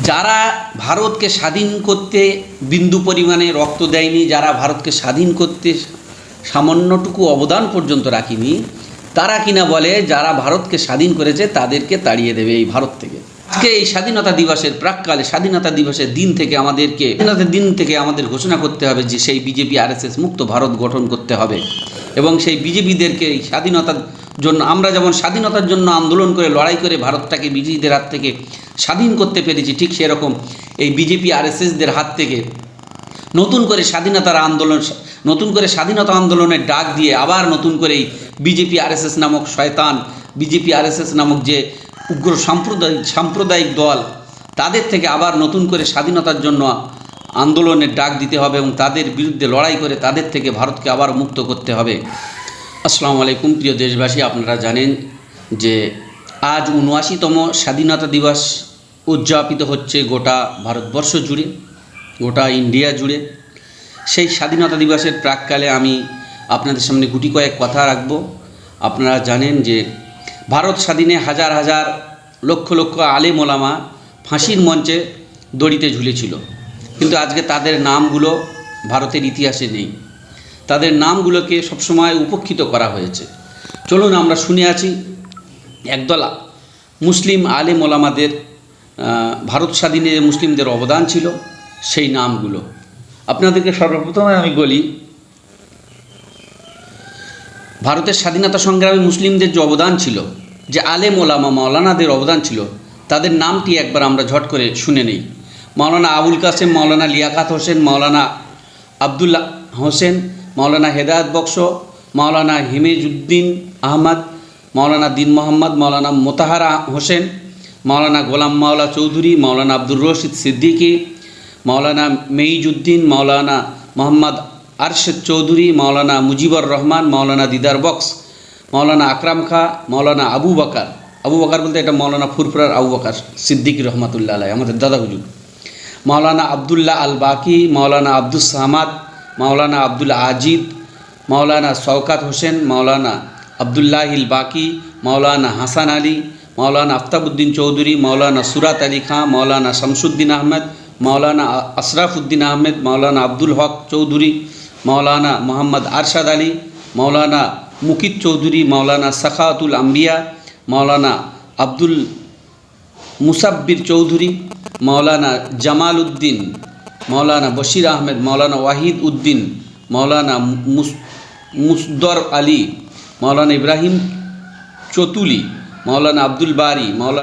যারা ভারতকে স্বাধীন করতে বিন্দু পরিমাণে রক্ত দেয়নি, যারা ভারতকে স্বাধীন করতে সামান্যটুকু অবদান পর্যন্ত রাখেনি, তারা কিনা বলে যারা ভারতকে স্বাধীন করেছে তাদেরকে তাড়িয়ে দেবে এই ভারত থেকে। আজকে এই স্বাধীনতা দিবসের প্রাককালে, স্বাধীনতা দিবসের দিন থেকে আমাদের ঘোষণা করতে হবে যে সেই বিজেপি আরএসএস মুক্ত ভারত গঠন করতে হবে এবং সেই বিজেপিদেরকে এই স্বাধীনতার জন্য, আমরা যেমন স্বাধীনতার জন্য আন্দোলন করে লড়াই করে ভারতটাকে বিজেপিদের হাত থেকে স্বাধীন করতে পেরেছি, ঠিক সেরকম এই বিজেপি আরএসএসদের হাত থেকে নতুন করে স্বাধীনতা আন্দোলনের ডাক দিয়ে আবার নতুন করে এই বিজেপি আরএসএস নামক শয়তান, বিজেপি আরএসএস নামক যে উগ্র সাম্প্রদায়িক দল, তাদের থেকে আবার নতুন করে স্বাধীনতার জন্য আন্দোলনের ডাক দিতে হবে এবং তাদের বিরুদ্ধে লড়াই করে তাদের থেকে ভারতকে আবার মুক্ত করতে হবে। আসসালামু আলাইকুম প্রিয় দেশবাসী, আপনারা জানেন যে আজ ৭৯তম স্বাধীনতা দিবস উদযাপিত হচ্ছে গোটা ভারতবর্ষ জুড়ে, গোটা ইন্ডিয়া জুড়ে। সেই স্বাধীনতা দিবসের প্রাককালে আমি আপনাদের সামনে গুটি কয়েক কথা রাখব। আপনারা জানেন যে ভারত স্বাধীনে হাজার হাজার লক্ষ লক্ষ আলেম ওলামা ফাঁসির মঞ্চে দড়িতে ঝুলেছিল, কিন্তু আজকে তাদের নামগুলো ভারতের ইতিহাসে নেই। তাদের নামগুলোকে সবসময় উপেক্ষিত করা হয়েছে। চলুন আমরা শুনে আছি একদল মুসলিম আলেম ওলামাদের ভারত স্বাধীনে মুসলিমদের অবদান ছিল সেই নামগুলো। আপনাদেরকে সর্বপ্রথমে আমি বলি, ভারতের স্বাধীনতা সংগ্রামে মুসলিমদের যে অবদান ছিল, যে আলেম ওলামা মাওলানাদের অবদান ছিল, তাদের নামটি একবার আমরা ঝট করে শুনে নেই। মাওলানা আবুল কাসেম, মাওলানা লিয়াকাত হোসেন, মাওলানা আবদুল্লাহ হোসেন, মাওলানা হেদায়ত বক্স, মাওলানা হিমেজউদ্দিন আহমদ, মাওলানা দিন মোহাম্মদ, মাওলানা মোতাহারা হোসেন, মাওলানা গোলাম মাওলা চৌধুরী, মাওলানা আব্দুর রশিদ সিদ্দিকী, মাওলানা মেইজউদ্দিন, মাওলানা মোহাম্মদ আরশেদ চৌধুরী, মাওলানা মুজিবুর রহমান, মাওলানা দিদার বক্স, মাওলানা আকরাম খা, মাওলানা আবু বকর বলতে এটা মাওলানা ফুরফুরার আবু বকর সিদ্দিকী রহমাতুল্লাহ আলাইহি, আমাদের দাদা হুজুর, মাওলানা আবদুল্লাহ আল বাকি, মাওলানা আব্দুস সামাদ, মাওলানা আব্দুল আজিদ, মাওলানা শওকাত হোসেন, মাওলানা আবদুল্লাহিল বাকি, মাওলানা হাসান আলী, মাওলানা আফতাবউদ্দিন চৌধুরী, মাওলানা সুরাত আলী খাঁ, মাওলানা শামসুদ্দিন আহমেদ, মাওলানা আশরাফুদ্দিন আহমেদ, মাওলানা আব্দুল হক চৌধুরী, মাওলানা মোহাম্মদ আরশাদ আলী, মাওলানা মুকিত চৌধুরী, মাওলানা সাখাওয়াতুল আম্বিয়া, মাওলানা আব্দুল মুসাব্বির চৌধুরী, মাওলানা জামাল উদ্দিন, মাওলানা বশির আহমেদ, মাওলানা ওয়াহিদ উদ্দিন, মাওলানা মুসদর আলী, মাওলানা ইব্রাহিম চতুলি, মাওলানা আব্দুল বারি, মাওলানা